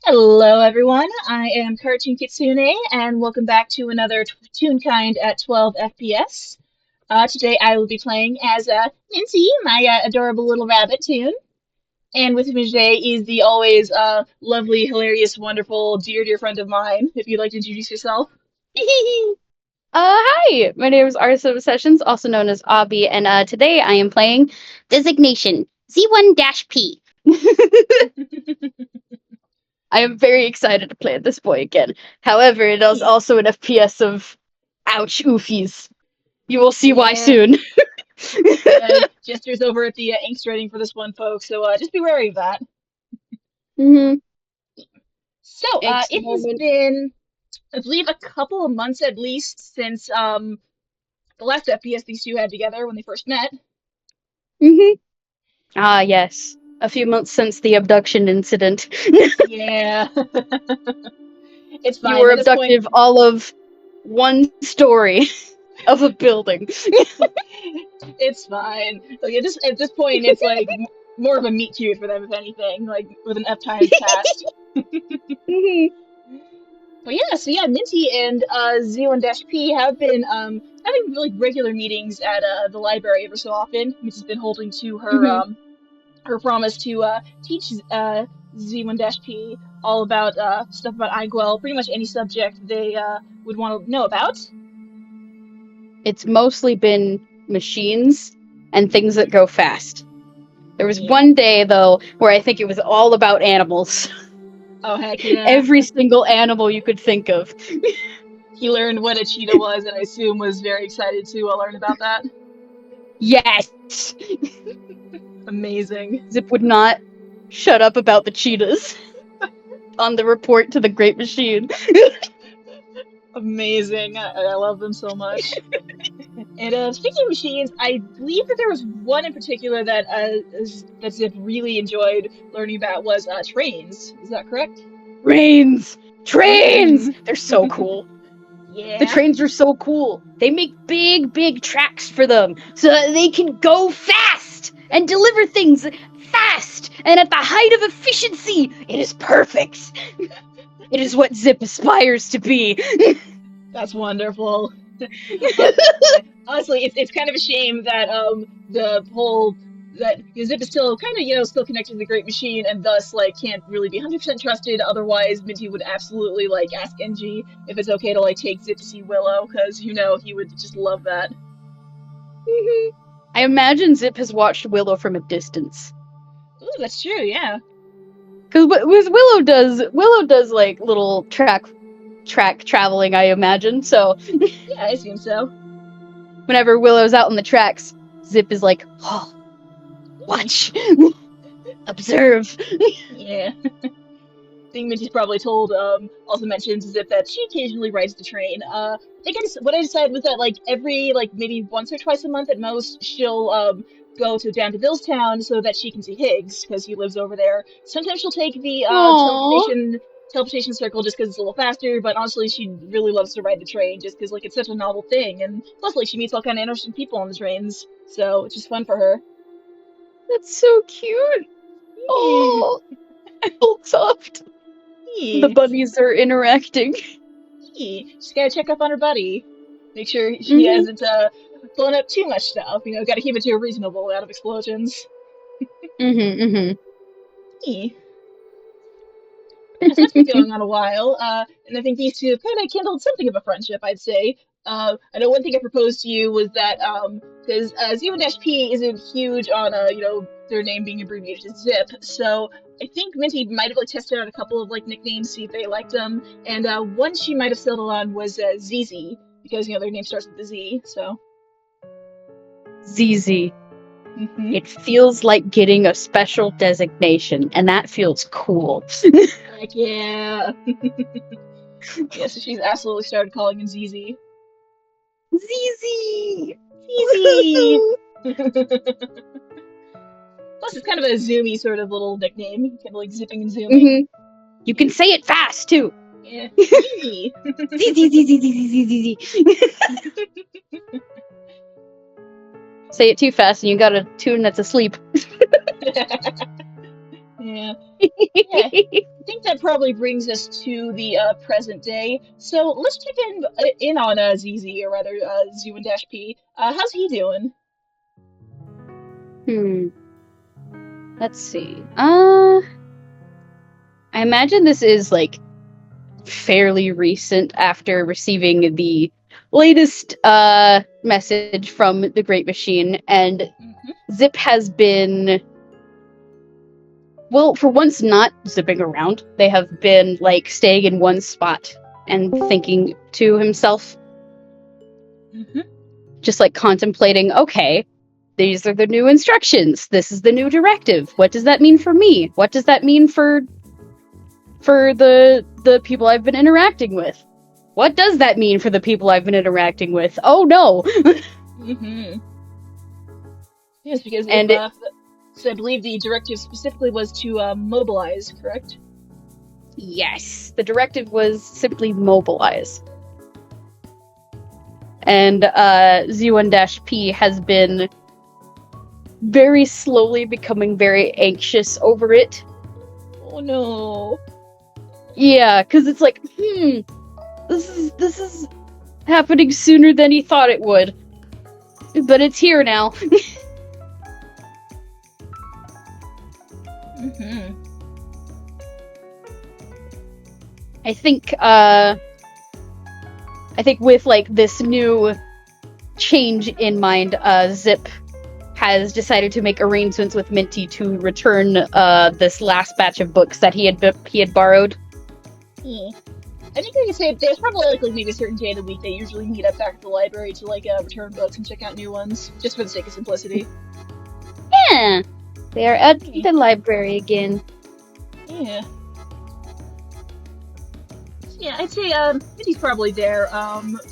Hello, everyone. I am CartoonKitsune, and welcome back to another Toonkind at 12 FPS. Today, I will be playing as Minty, my adorable little rabbit toon. And with me today is the always lovely, hilarious, wonderful, dear friend of mine. If you'd like to introduce yourself. Hi, my name is Arso Sessions, also known as Obby, and today I am playing Designation Z1-P. I am very excited to play at this boy again. However, it is also an FPS of ouch oofies. You will see why Yeah, soon. Jester's over at the inks writing for this one, folks, so just be wary of that. Mm-hmm. So, Next it has moment. been, I believe, a couple of months at least since the last FPS these two had together when they first met. Mm-hmm. Ah, yes. A few months since the abduction incident. Yeah, it's You fine. were At this point, abducted all of one story of a building. it's fine. Like at this point, it's like more of a meet cute for them, if anything. Like with an F times past. Mhm. But yeah, so yeah, Minty and Z1-P have been having like regular meetings at the library ever so often. Minty's been holding to Mhm. her promise to teach Z1-P all about stuff about Einquell, pretty much any subject they would want to know about. It's mostly been machines and things that go fast. There was Yeah. one day, though, where I think it was all about animals. Oh heck yeah. Every single animal you could think of. He learned what a cheetah was, and I assume was very excited to learn about that. Yes! Amazing. Zip would not shut up about the cheetahs on the report to the Great Machine. Amazing. I love them so much. And speaking of machines, I believe that there was one in particular that that Zip really enjoyed learning about was trains. Is that correct? Trains! Trains! Mm-hmm. They're so cool. The Yeah. trains are so cool. They make big tracks for them so that they can go fast and deliver things fast and at the height of efficiency. It is perfect. It is what Zip aspires to be. That's wonderful. Honestly, it's kind of a shame that the whole that Zip is still kind of still connected to the Great Machine and thus like can't really be 100% trusted. Otherwise, Minty would absolutely like ask NG if it's okay to like take Zip to see Willow because he would just love that. I imagine Zip has watched Willow from a distance. Ooh, that's true. Yeah. Because Willow does like little track traveling, I imagine. So Yeah, I assume so. whenever Willow's out on the tracks, Zip is like, oh, watch, observe. Yeah. Thing Minty's probably told also mentions is that she occasionally rides the train. I think what I decided was that like every like maybe once or twice a month at most she'll go to down to Billstown so that she can see Higgs because he lives over there. Sometimes she'll take the Aww. teleportation circle just because it's a little faster, but honestly she really loves to ride the train just because like it's such a novel thing, and plus like she meets all kind of interesting people on the trains, so it's just fun for her. That's so cute. Oh, I felt soft. The Yeah. bunnies are interacting. She's gotta check up on her buddy. Make sure she Hmm. hasn't blown up too much stuff. Gotta keep it to a reasonable amount of explosions. Hmm. Yeah. So that's been going on a while, and I think these two have kind of kindled something of a friendship, I'd say. I know one thing I proposed to you was that because Zero-P isn't huge on their name being abbreviated to Zip, so I think Minty might have like tested out a couple of like nicknames, see if they liked them, and one she might have settled on was ZZ because their name starts with the Z. So. ZZ. Mm-hmm. It feels like getting a special designation, and that feels cool. Heck yeah. Yeah, so she's absolutely started calling him ZZ. ZZ! ZZ! Plus, it's kind of a zoomy sort of little nickname, kind of like zipping and zooming. Hmm. You can say it fast too. Yeah, ZZ. Say it too fast and you got a toon that's asleep. Yeah. Yeah, I think that probably brings us to the present day. So let's check in on ZZ, or rather Z1-P. How's he doing? Hmm. Let's see. I imagine this is like fairly recent after receiving the latest message from the Great Machine, and Hmm. Zip has been, well, for once not zipping around. They have been like staying in one spot and thinking to himself, Hmm. just like contemplating, okay, these are the new instructions. This is the new directive. What does that mean for me? What does that mean for the people I've been interacting with? What does that mean for the people I've been interacting with? Oh no. Hmm. Yes, because if And it, so I believe the directive specifically was to mobilize, correct? yes, the directive was simply mobilize. And Z1-P has been very slowly becoming very anxious over it. Oh no. Yeah, because it's like, this is happening sooner than he thought it would. But it's here now. Hmm. I think with like this new change in mind, Zip has decided to make arrangements with Minty to return this last batch of books that he had borrowed. Hmm. I think I could say there's probably like maybe a certain day of the week they usually meet up back at the library to like return books and check out new ones, just for the sake of simplicity. Yeah, they are at Yeah. the library again. Yeah. Yeah, I'd say Minty's probably there,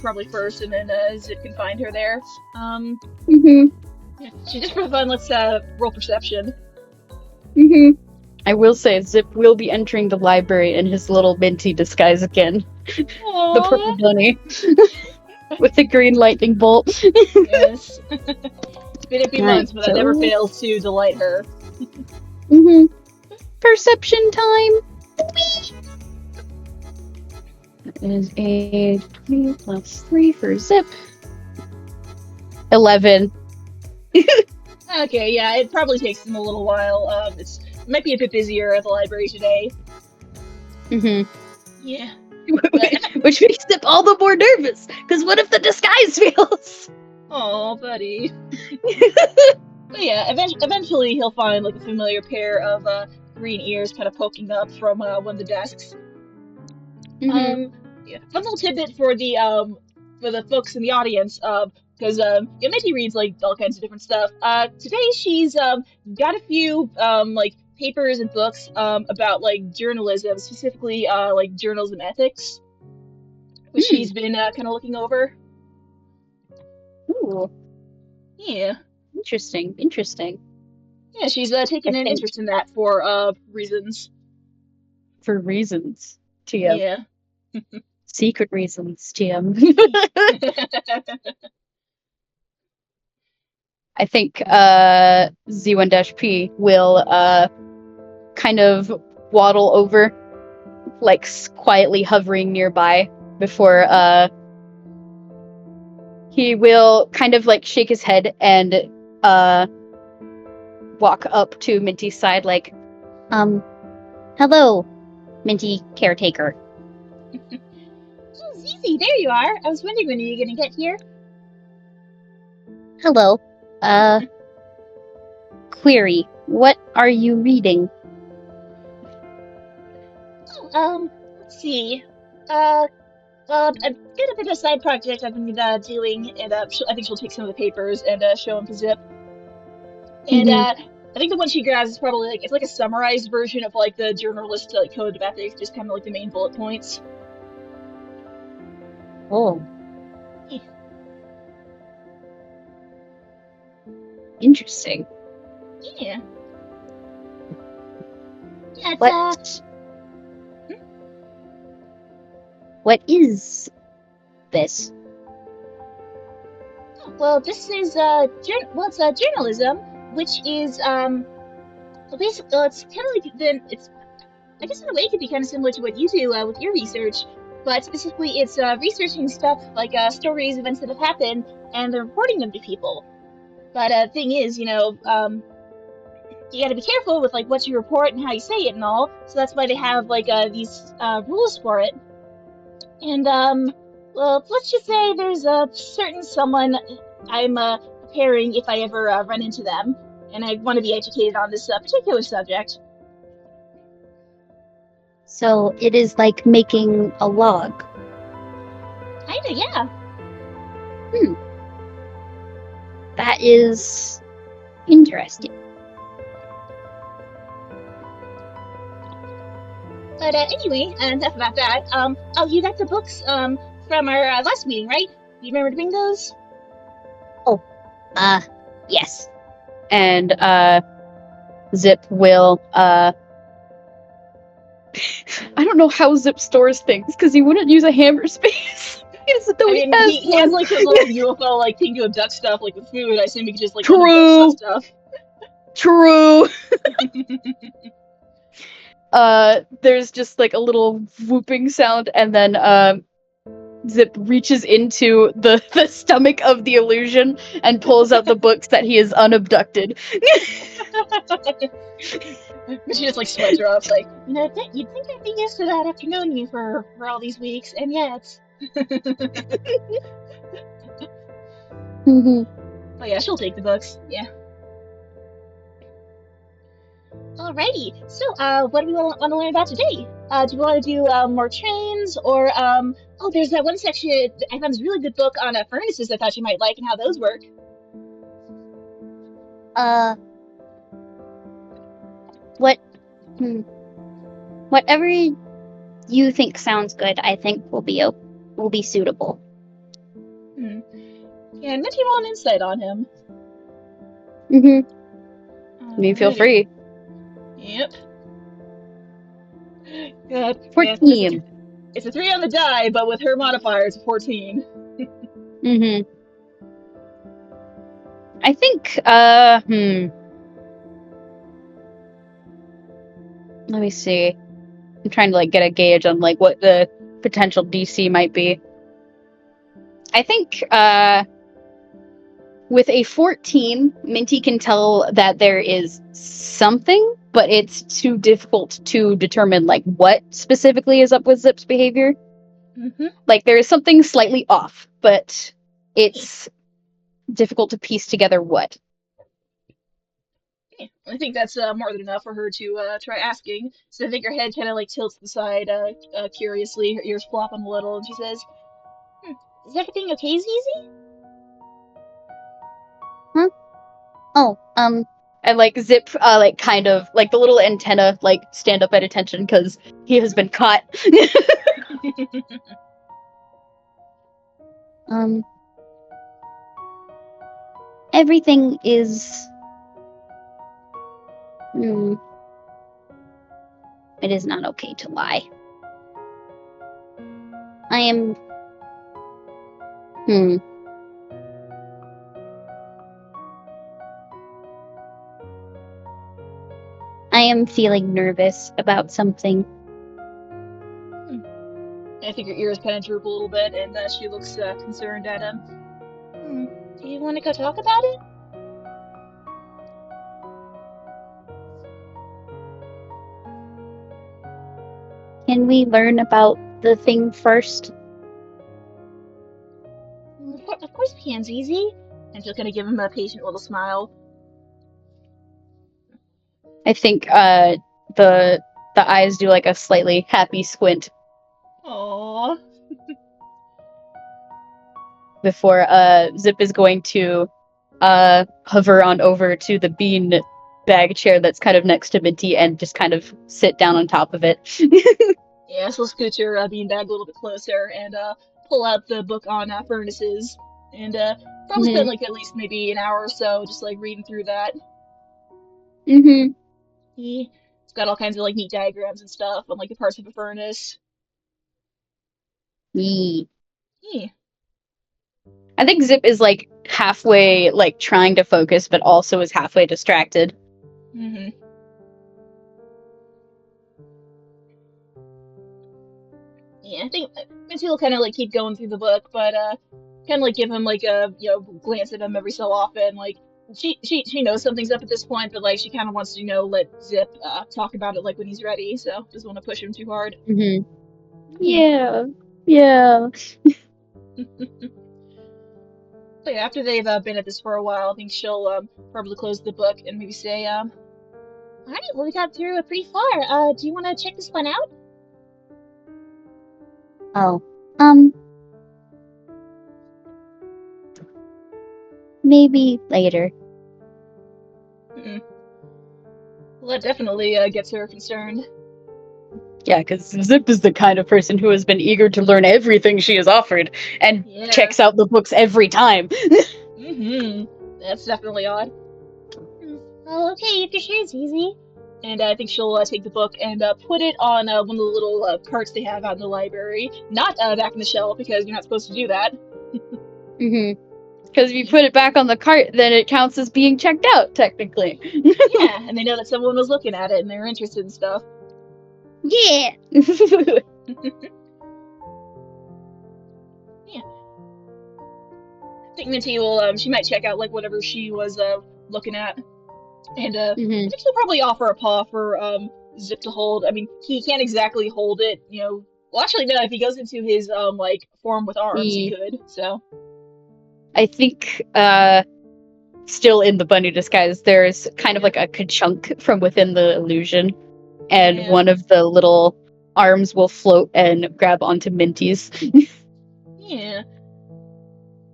probably first, and then Zip can find her there. Um, Mhm. yeah, she just for fun. Let's roll perception. Mhm. I will say, Zip will be entering the library in his little Minty disguise again. The purple Aww. bunny with the green lightning bolt. Yes. It's been a few Alright, months, but that never so fails to delight her. perception time. That is a 20 plus 3 for Zip. 11. Okay, yeah, it probably takes them a little while. It might be a bit busier at the library today. Mm-hmm. Yeah, but Which makes Zip all the more nervous, because what if the disguise fails? oh, buddy. But yeah, eventually he'll find like a familiar pair of green ears kind of poking up from one of the desks. Mm-hmm. Yeah, fun little tidbit for the folks in the audience, because yeah, Minty reads like all kinds of different stuff. Today she's got a few like papers and books about like journalism, specifically like journalism ethics, which Hmm. she's been kind of looking over. Ooh, Yeah, interesting. Interesting. yeah, she's I taken an think interest in that for reasons. for reasons, TM. Yeah. Secret reasons, TM. I think Z1-P will kind of waddle over, like quietly hovering nearby before he will kind of like shake his head and uh walk up to Minty's side like, hello, Minty-Caretaker. Oh, Zizi, there you are. I was wondering when you were gonna get here. Hello. Uh, Query. What are you reading? Oh, let's see. I've got a bit of a side project I've been doing, and I think she'll take some of the papers and show them to Zip. And Mm-hmm. I think the one she grabs is probably like it's like a summarized version of like the journalist like code of ethics, just kind of like the main bullet points. Oh, Yeah, interesting. yeah, yeah. It's What what is this? oh, well, this is well, it's journalism, which is well, basically, it's kind of like then it's I guess in a way it could be kind of similar to what you do with your research, but specifically it's researching stuff like stories, events that have happened, and then reporting them to people. But thing is, you got to be careful with like what you report and how you say it and all. So that's why they have like these rules for it. And well, let's just say there's a certain someone I'm preparing if I ever run into them, and I want to be educated on this particular subject. So it is like making a log. Kinda, yeah. That is interesting. But anyway, enough about that. Oh, you got the books from our last meeting, right? You remember to bring those? Yes. And Zip will I don't know how Zip stores things because he wouldn't use a hammer space. I mean, he has like his little UFO like thing to abduct stuff like with food. I assume he could just like unabduct stuff. True. There's just like a little whooping sound, and then Zip reaches into the stomach of the illusion and pulls out the books that he has unabducted. She just like sweat drops, like, you'd think I'd be used to that after knowing you for all these weeks, and yet. Oh yeah, she'll take the books. Yeah. Alrighty. So, what do we want to learn about today? Do we want to do more trains, or oh, there's that one section I found this really good book on furnaces I thought you might like and how those work. Whatever you think sounds good, I think will be suitable. Yeah, Minty roll an insight on him. You feel free. Yep. Good. 14. It's a 3 on the die, but with her modifier, it's a 14. I think, let me see. I'm trying to, like, get a gauge on, like, what the potential DC might be. I think, with a 14, Minty can tell that there is something, but it's too difficult to determine, like, what specifically is up with Zip's behavior. Like, there is something slightly off, but it's difficult to piece together what. I think that's more than enough for her to try asking. So I think her head kind of like tilts to the side curiously, her ears flopping a little, and she says, "Is everything okay, Zizi?" Huh? Oh, and like Zip, like kind of like the little antenna, like stand up at attention because he has been caught. Everything is. It is not okay to lie. I am. I am feeling nervous about something. I think her ears kind of droop a little bit, and she looks concerned at him. Do you want to go talk about it? Can we learn about the thing first? Of course we can, Zizi. And she'll kind of give him a patient little smile. I think the eyes do like a slightly happy squint. Aww. Before Zip is going to hover on over to the bean bag chair that's kind of next to Minty and just kind of sit down on top of it. Yeah, so scoot your beanbag a little bit closer and pull out the book on furnaces. And probably spend like at least maybe an hour or so just like reading through that. It's got all kinds of like neat diagrams and stuff on like the parts of a furnace. I think Zip is like halfway like trying to focus, but also is halfway distracted. Yeah, I think Minty will kind of like keep going through the book, but kind of like give him like a glance at him every so often. Like she knows something's up at this point, but like she kind of wants to let Zip talk about it like when he's ready. So doesn't want to push him too hard. Mm-hmm. Hmm. Yeah. Yeah. But yeah, after they've been at this for a while, I think she'll probably close the book and maybe say, "Alright, well we got through it pretty far. Do you want to check this one out?" Oh. Maybe later. Hmm. Well, that definitely gets her concerned. Yeah, because Zip is the kind of person who has been eager to learn everything she is offered and Yeah. checks out the books every time. Mm-hmm. That's definitely odd. Hmm. Well, okay, if you're sure it's easy. And I think she'll take the book and put it on one of the little carts they have out in the library. Not back in the shelf, because you're not supposed to do that. Mm-hmm. Because if you put it back on the cart, then it counts as being checked out, technically. Yeah, and they know that someone was looking at it and they're interested in stuff. Yeah. Yeah. I think Minty will, she might check out like whatever she was looking at. And I Mm-hmm. think she'll probably offer a paw for Zip to hold. I mean, he can't exactly hold it, Well, actually, no. If he goes into his like form with arms, he could. So I think, still in the bunny disguise, there's kind of yeah, like a ka-chunk from within the illusion, and yeah, one of the little arms will float and grab onto Minty's. yeah.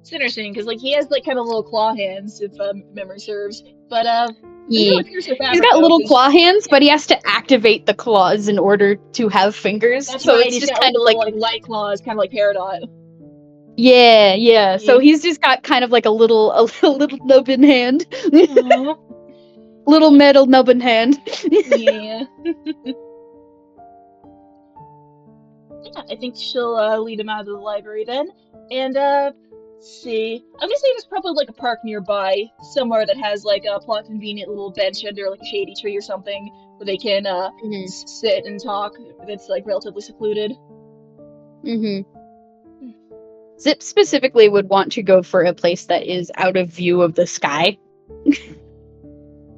It's interesting because like he has like kind of little claw hands, if memory serves. But doesn't He, really pierce the he's fabric got though, little because claw hands, yeah, but he has to activate the claws in order to have fingers. that's So right. it's He's just got like kind the of little like, like light claws, kind of like Peridot. yeah, yeah. So Yeah. he's just got kind of like a little nubbin hand, Aww. little metal nubbin hand. Yeah. Yeah, I think she'll lead him out of the library then. And let's see. I'm gonna say there's probably like a park nearby, somewhere that has like a plot convenient little bench under like a shady tree or something where they can Mm-hmm. sit and talk. That's like relatively secluded. Mm-hmm. Zip specifically would want to go for a place that is out of view of the sky.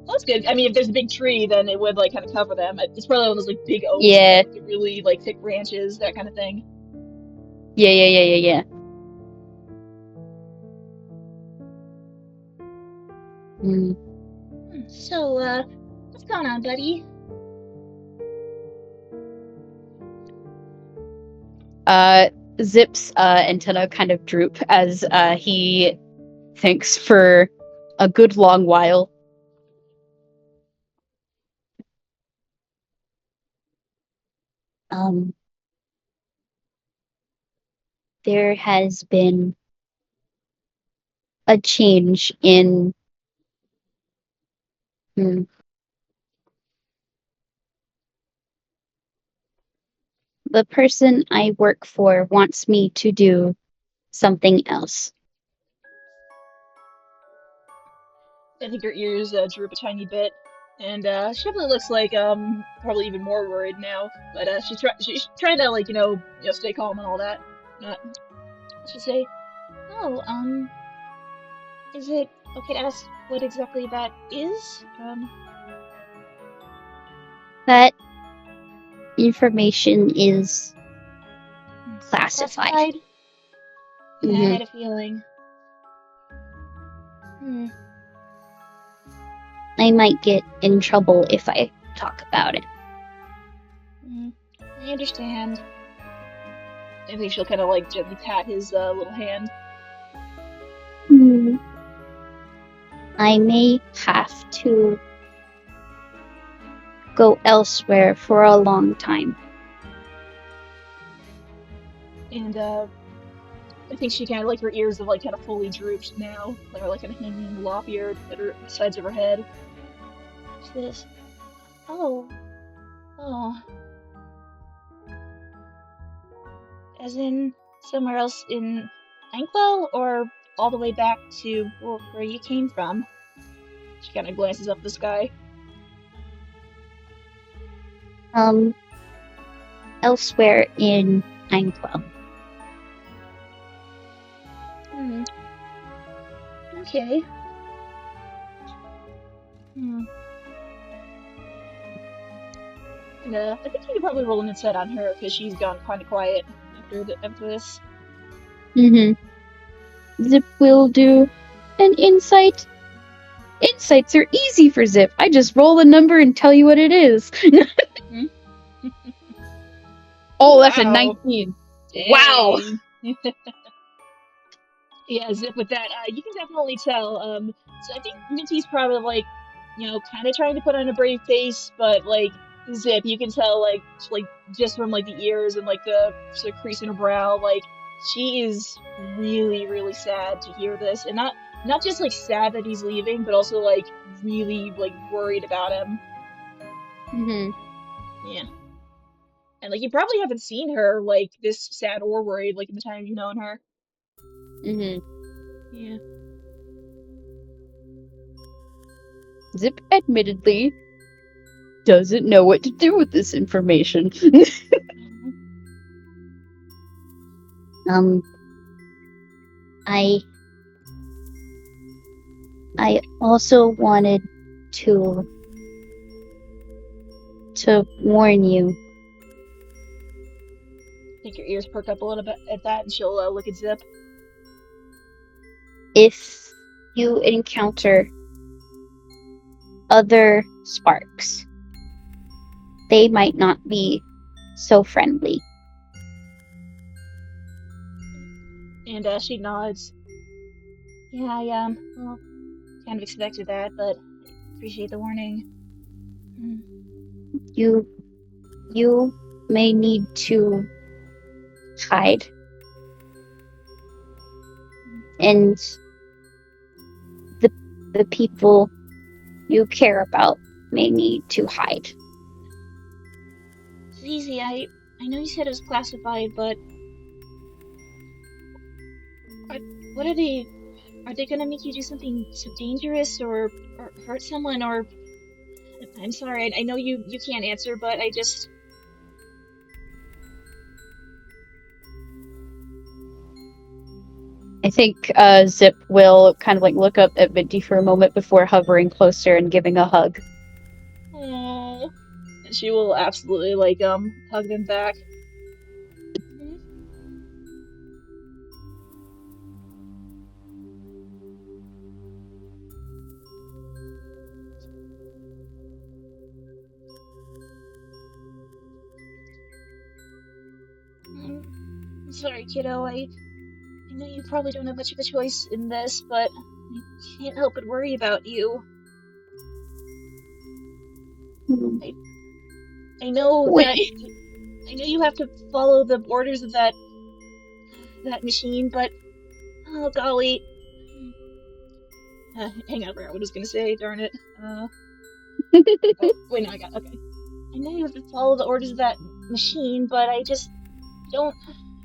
Well, that's good. I mean, if there's a big tree, then it would like kind of cover them. It's probably one of those like big oaks that have Yeah, like the really like thick branches, that kind of thing. yeah. Mm. So, what's going on, buddy? Uh, Zip's antenna kind of droop as he thinks for a good long while. Um, there has been a change in hmm, the person I work for wants me to do something else. I think her ears droop a tiny bit, and she probably looks like probably even more worried now. But she's trying to like stay calm and all that. Not She say, "Oh, is it okay to ask what exactly that is?" That information is classified. Classified. Yeah, I Hmm. had a feeling. Hmm. I might get in trouble if I talk about it. Hmm. I understand. I think she'll kind of like gently pat his little hand. Hmm. I may have to go elsewhere for a long time. And I think she kind of like her ears have like kind of fully drooped now. They're like kind of hanging lop-eared at her sides of her head. She says, "Oh, oh, as in somewhere else in Einquell, or all the way back to where you came from?" She kind of glances up the sky. Um, Elsewhere in Einquell. Okay. I think you could probably roll an insight on her because she's gone kind of quiet after this. Zip will do an insight. Insights are easy for Zip. I just roll a number and tell you what it is. Oh, that's a 19. Dang. Wow. Yeah, Zip with that, you can definitely tell. So I think Minty's probably like, kind of trying to put on a brave face, but like Zip, you can tell like just from like the ears and like the sort of crease in her brow, like she is really, really sad to hear this, and not just like sad that he's leaving, but also like really like worried about him. Yeah. And like you probably haven't seen her like this sad or worried like in the time you've known her. Yeah. Zip admittedly doesn't know what to do with this information. I also wanted to warn you. I think your ears perk up a little bit at that, and she'll look at Zip. If you encounter other sparks, they might not be so friendly. And she nods. Yeah, I well, kind of expected that, but I appreciate the warning. You may need to hide. And the people you care about may need to hide. Zizi, I know you said it was classified, but what are they? Are they gonna make you do something so dangerous or hurt someone or? I'm sorry, I know you can't answer, but I just. I think Zip will kind of like look up at Minty for a moment before hovering closer and giving a hug. Aww. And she will absolutely like hug them back. I'm sorry, kiddo. I know you probably don't have much of a choice in this, but I can't help but worry about you. I know that I know you have to follow the orders of that machine, but oh golly. Hang on, I forgot what I was gonna say. Darn it. Oh, wait, no, I got okay. I know you have to follow the orders of that machine, but I just don't.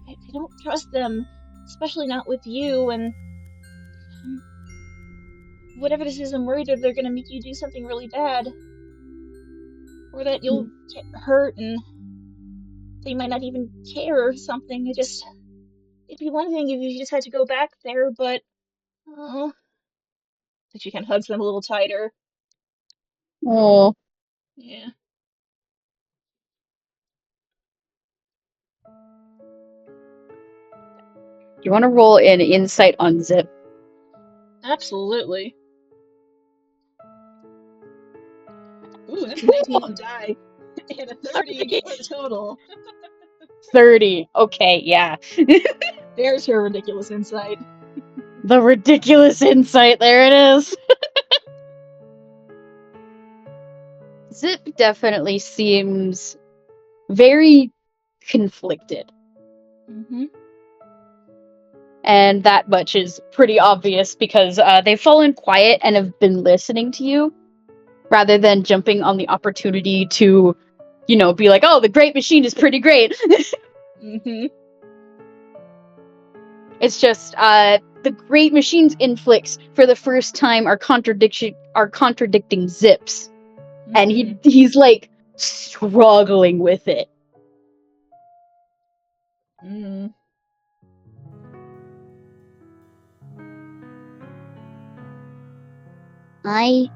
I don't trust them, especially not with you. And whatever this is, I'm worried that they're gonna make you do something really bad, or that you'll get hurt, and they might not even care or something. It'd be one thing if you just had to go back there, but oh. Like she kind of hugs them a little tighter. Oh. Yeah. You want to roll an insight on Zip? Absolutely. Ooh, that's a 19 on die. And a 30 for the total. 30. Okay, yeah. There's her ridiculous insight. The ridiculous insight, there it is. Zip definitely seems very conflicted. And that much is pretty obvious because they've fallen quiet and have been listening to you rather than jumping on the opportunity to, be like, oh, the great machine is pretty great. It's just the great machine's inflicts for the first time are contradicting Zip's. And he's like struggling with it. Mm. I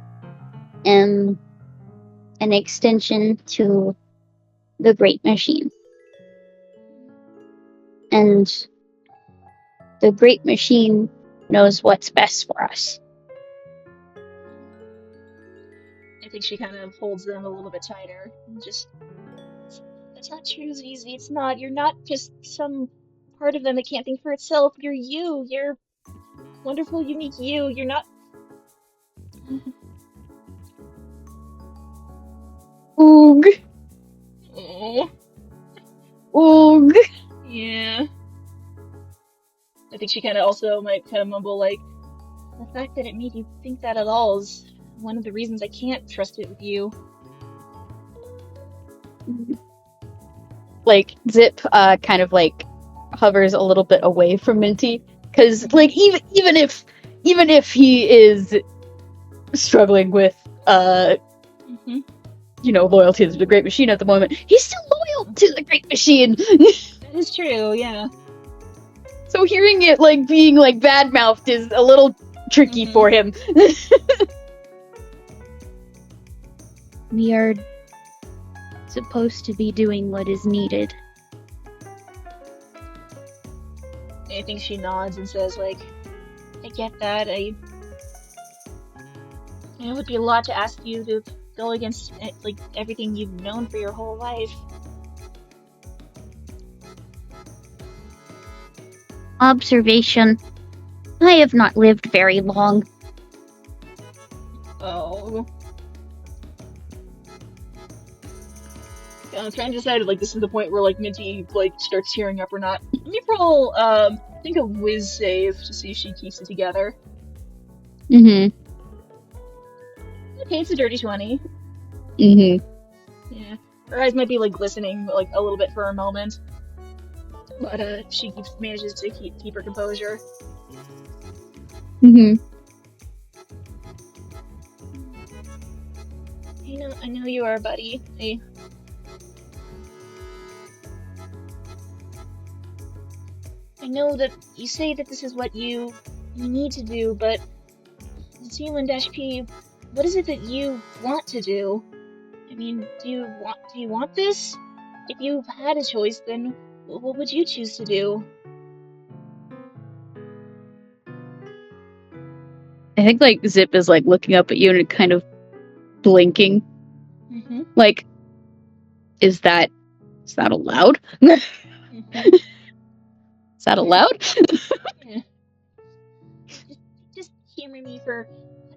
am an extension to the Great Machine. And the Great Machine knows what's best for us. I think she kind of holds them a little bit tighter. And just, that's not true, Zizi. It's not. You're not just some part of them that can't think for itself. You're you. You're wonderful, unique you. You're not. Oog. Oh, Oog. yeah. I think she kind of also might kind of mumble like, the fact that it made you think that at all is one of the reasons I can't trust it with you. Like Zip kind of like hovers a little bit away from Minty, because like even if he is struggling with Mm-hmm. loyalty to the Great Machine at the moment, he's still loyal to the Great Machine. That is true, yeah. So hearing it like being like bad-mouthed is a little tricky for him. We are supposed to be doing what is needed. I think she nods and says like, I get that. It would be a lot to ask you to go against like everything you've known for your whole life. Observation. I have not lived very long. Oh. I'm trying to decide if like this is the point where like Minty like starts tearing up or not. Let me roll I think a whiz save to see if she keeps it together. Mm-hmm. Okay, it's a dirty 20. Mm-hmm. Yeah. Her eyes might be like glistening like a little bit for a moment. But she manages to keep her composure. Mm-hmm. I know you are, buddy. I know that you say that this is what you need to do, but C1-P, what is it that you want to do? I mean, do you want this? If you had a choice, then what would you choose to do? I think like Zip is like looking up at you and kind of blinking. Mm-hmm. Like, is that allowed? Mm-hmm. Is that allowed? Yeah. Just humor me for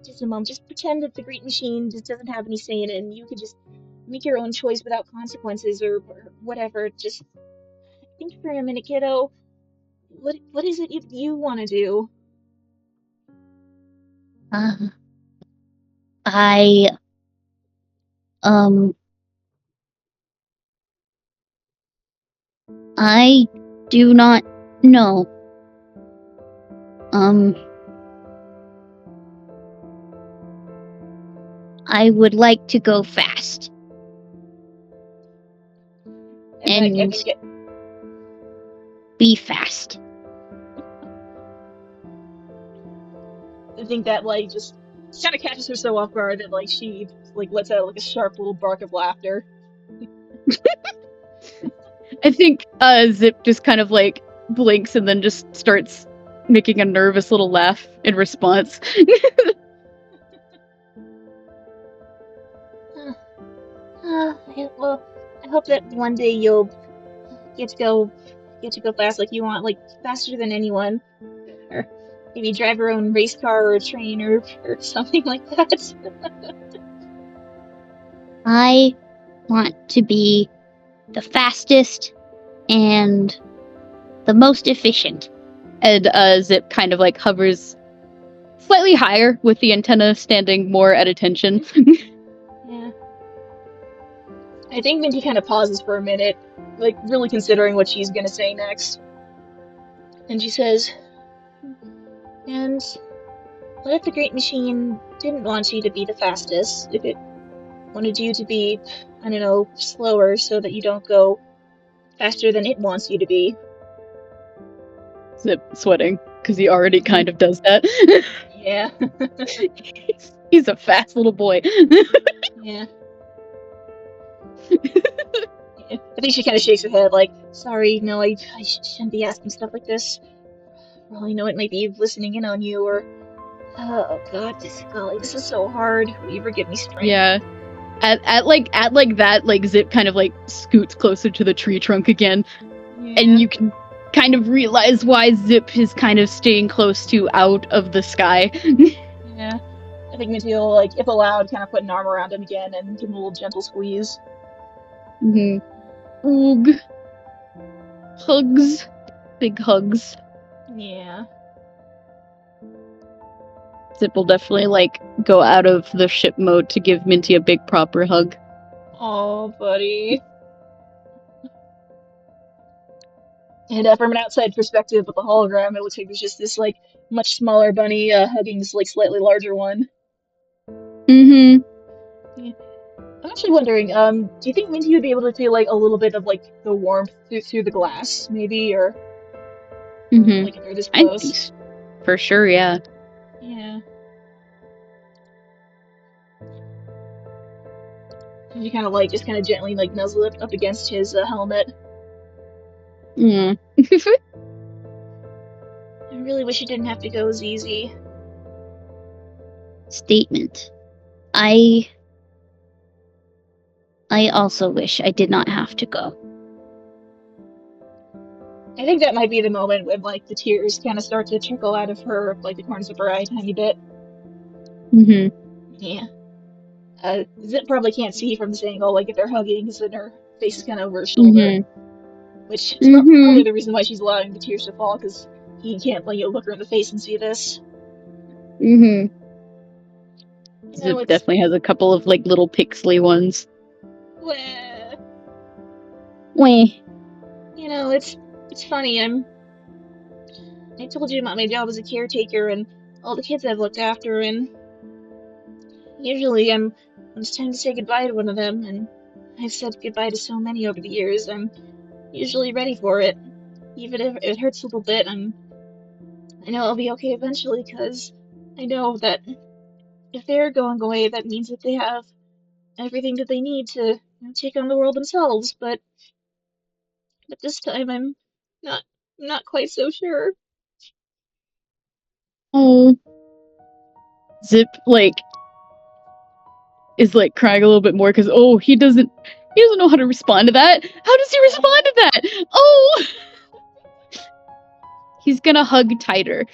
just a moment. Just pretend that the Great Machine just doesn't have any say in it, and you could just make your own choice without consequences or whatever. Just think for a minute, kiddo. What is it you want to do? I I do not know. I would like to go fast. And be fast. I think that like just kind of catches her so off guard that like she like lets out like a sharp little bark of laughter. I think Zip just kind of like blinks and then just starts making a nervous little laugh in response. Well, I hope that one day you'll get to go fast like you want, like faster than anyone, or maybe drive your own race car or a train or something like that. I want to be the fastest and the most efficient. And Zip kind of like hovers slightly higher with the antenna standing more at attention. Yeah. I think Minty kind of pauses for a minute, like really considering what she's gonna say next. And she says, and what if the Great Machine didn't want you to be the fastest? If it wanted you to be, I don't know, slower so that you don't go faster than it wants you to be? Zip sweating, because he already kind of does that. Yeah. He's a fast little boy. Yeah. I think she kind of shakes her head, like, sorry, no, I shouldn't be asking stuff like this. For all I know, it might be listening in on you, or... Oh god, this is so hard. Will you ever give me strength? Yeah. At that, like, Zip kind of, like, scoots closer to the tree trunk again. Yeah. And you can kind of realize why Zip is kind of staying close to out of the sky. Yeah. I think Minty will, like, if allowed, kind of put an arm around him again and give him a little gentle squeeze. Oog. Hugs. Big hugs. Yeah. Zip will definitely, like, go out of the ship mode to give Minty a big proper hug. Oh, buddy. And from an outside perspective with the hologram, it looks like there's just this, like, much smaller bunny hugging this, like, slightly larger one. Mm-hmm. Yeah. I'm actually wondering, do you think Minty would be able to feel, like, a little bit of, like, the warmth through the glass, maybe, or... Like, if they're this close? I think for sure, yeah. Yeah. You kind of, like, just kind of gently, like, nuzzle it up against his helmet. Mm. I really wish it didn't have to go, ZZ. Statement. I also wish I did not have to go. I think that might be the moment when, like, the tears kind of start to trickle out of her, like, the corners of her eye a tiny bit. Yeah. Zip probably can't see from this angle, like, if they're hugging, because then her face is kind of over her shoulder. Which is probably the reason why she's allowing the tears to fall, because he can't, like, look her in the face and see this. Zip definitely has a couple of, like, little pixely ones. Wah. Wah. You know, it's funny, I told you about my job as a caretaker and all the kids I've looked after, and usually when it's time to say goodbye to one of them, and I've said goodbye to so many over the years, I'm usually ready for it. Even if it hurts a little bit, I know I'll be okay eventually, because I know that if they're going away, that means that they have everything that they need to take on the world themselves, but this time I'm not quite so sure. Oh. Zip, like, is, like, crying a little bit more because, he doesn't know how to respond to that. How does he respond to that? Oh! He's gonna hug tighter.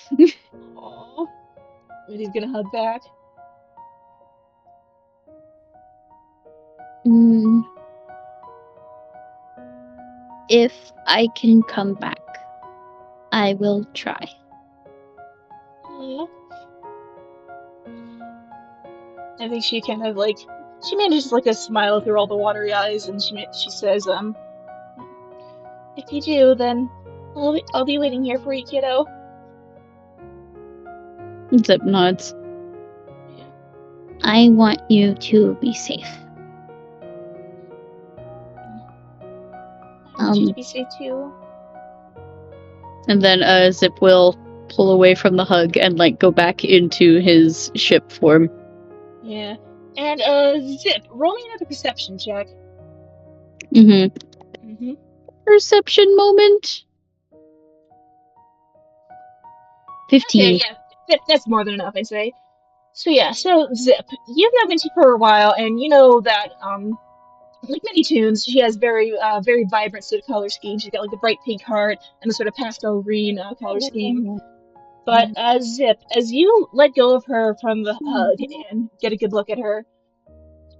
Aww. But he's gonna hug back. If I can come back, I will try. Aww. I think she kind of, like, she manages, like, a smile through all the watery eyes, and she says, if you do, then I'll be waiting here for you, kiddo. Zip nods. Yeah. I want you to be safe. I want you to be safe, too. And then, Zip will pull away from the hug and, like, go back into his ship form. Yeah. And, Zip, roll me another perception check. Perception moment. 15. Okay, yeah. That's more than enough, I'd say. So yeah, so Zip, you've known Minty for a while, and you know that, like many toons, she has very vibrant sort of color scheme. She's got, like, the bright pink heart and the sort of pastel green color scheme. But Zip, as you let go of her from the hug and get a good look at her,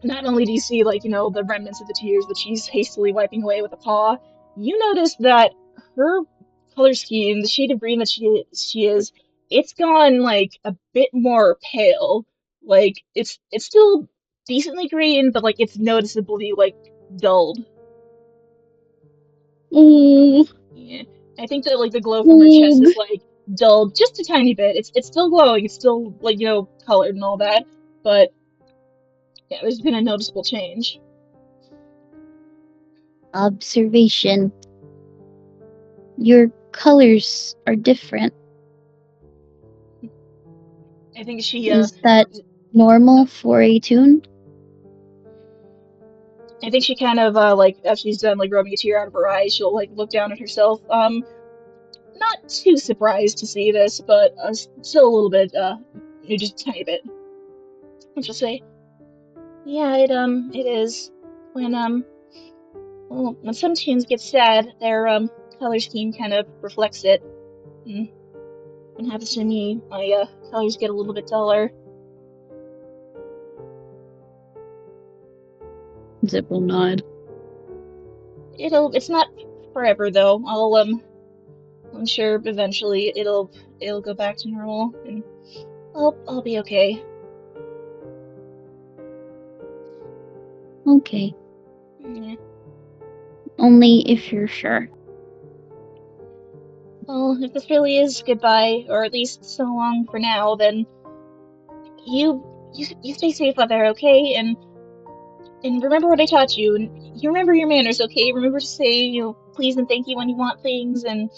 not only do you see, like, the remnants of the tears that she's hastily wiping away with a paw, you notice that her color scheme, the shade of green that she is, it's gone, like, a bit more pale. Like, it's still decently green, but, like, it's noticeably, like, dulled. Oh. Yeah. I think that, like, the glow from her chest is, like, dulled just a tiny bit. It's still glowing, it's still, like, colored and all that, but yeah, there's been a noticeable change. Observation. You're colors are different. I think she Is that normal for a toon? I think she kind of like after she's done like rubbing a tear out of her eye, she'll like look down at herself. Not too surprised to see this, but still a little bit just a tiny bit. And she'll say, "Yeah, it is. When well, when some tunes get sad, their color scheme kind of reflects it. And when it happens to me, my colors get a little bit duller." Zip will nod. It's not forever though. I'm sure eventually it'll go back to normal, and I'll be okay. Okay. Yeah. Only if you're sure. Well, if this really is goodbye, or at least so long for now, then you stay safe out there, okay? And remember what I taught you, and you remember your manners, okay? Remember to say, please and thank you when you want things, and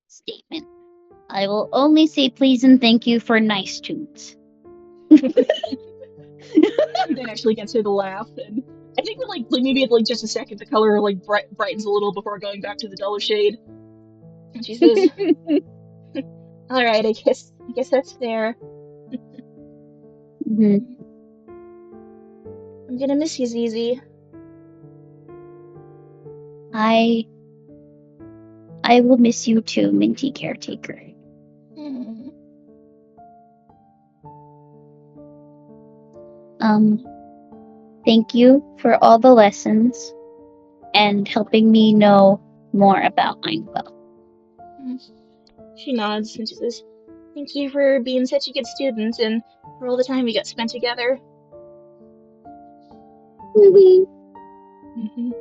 Statement. I will only say please and thank you for nice tunes. she then actually gets her to laugh, and I think that like maybe at like just a second the color like brightens a little before going back to the duller shade, and she says, "All right, I guess that's fair. Mm-hmm. I'm gonna miss you, Zizi." I will miss you too, Minty-Caretaker. Hmm. Thank you for all the lessons and helping me know more about Einquell. She nods and she says, "Thank you for being such a good student and for all the time we got spent together." Hmm.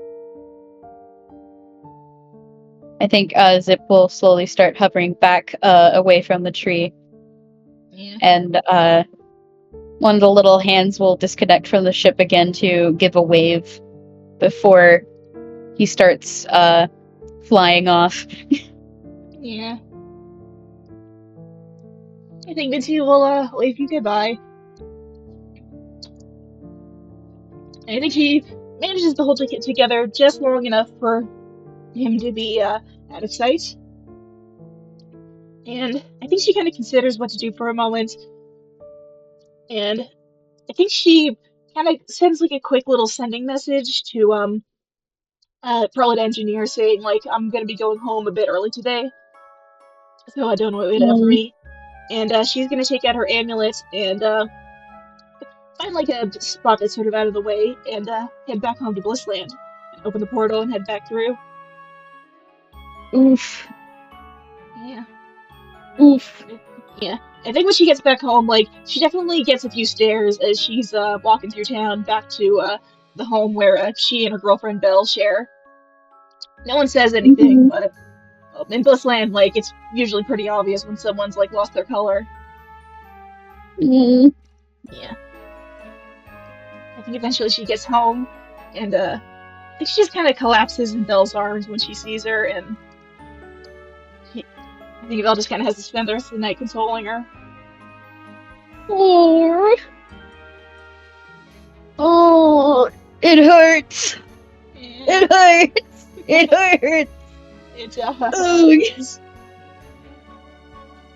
I think Zip will slowly start hovering back away from the tree, Yeah. and one of the little hands will disconnect from the ship again to give a wave before he starts flying off. Yeah. I think the two will wave you goodbye. I think he manages to hold it together just long enough for him to be out of sight. And I think she kind of considers what to do for a moment. And I think she kind of sends like a quick little sending message to Prolate Engineer saying like, "I'm gonna be going home a bit early today, so I don't wait up for me." And she's gonna take out her amulet and find like a spot that's sort of out of the way and head back home to Blissland. And open the portal and head back through. Oof. Yeah. Oof. Yeah. I think when she gets back home, like, she definitely gets a few stares as she's walking through town back to the home where she and her girlfriend Belle share. No one says anything, but in Blissland, like, it's usually pretty obvious when someone's like lost their color. Mm-hmm. Yeah. I think eventually she gets home, and I think she just kind of collapses in Belle's arms when she sees her, and I think Belle just kind of has to spend the rest of the night consoling her. Oh, oh, it hurts. Yeah. It hurts. It hurts. It Ugh.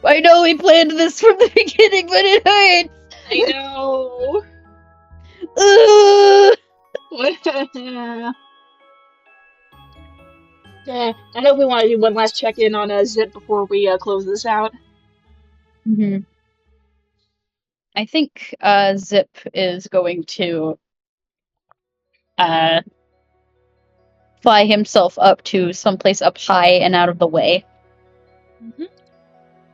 I know we planned this from the beginning, but it hurts. I know. Ugh. Yeah, I know we want to do one last check-in on Zip before we close this out. Mm-hmm. I think Zip is going to fly himself up to someplace up high and out of the way, Mm-hmm.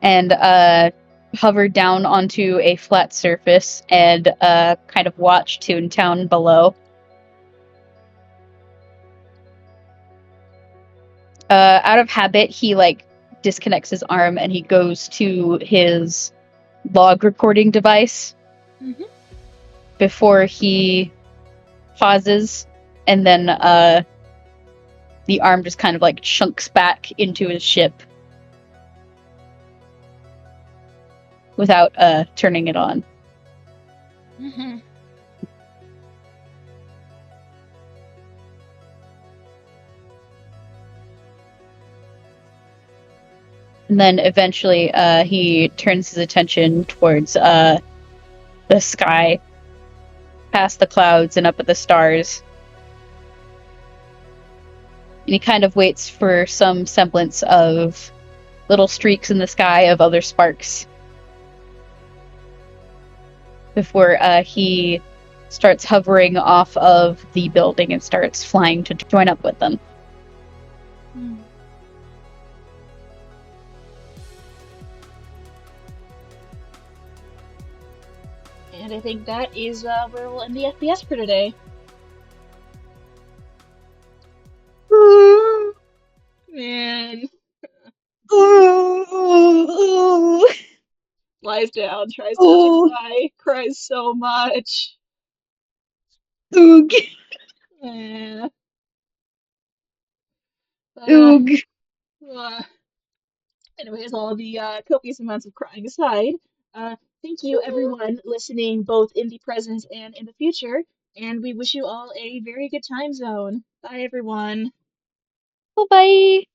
and hover down onto a flat surface and kind of watch Toontown below. Out of habit, he like disconnects his arm and he goes to his log recording device Mm-hmm. before he pauses, and then the arm just kind of like chunks back into his ship without turning it on. Mm-hmm. And then eventually he turns his attention towards the sky, past the clouds and up at the stars. And he kind of waits for some semblance of little streaks in the sky of other sparks before he starts hovering off of the building and starts flying to join up with them. And I think that is where we'll end the FPS for today. Man. Lies down, tries not to cry, cries so much. Oog. Yeah. Oog. Anyways, all the copious amounts of crying aside, thank you everyone listening both in the present and in the future, and we wish you all a very good time zone. Bye everyone. Bye-bye.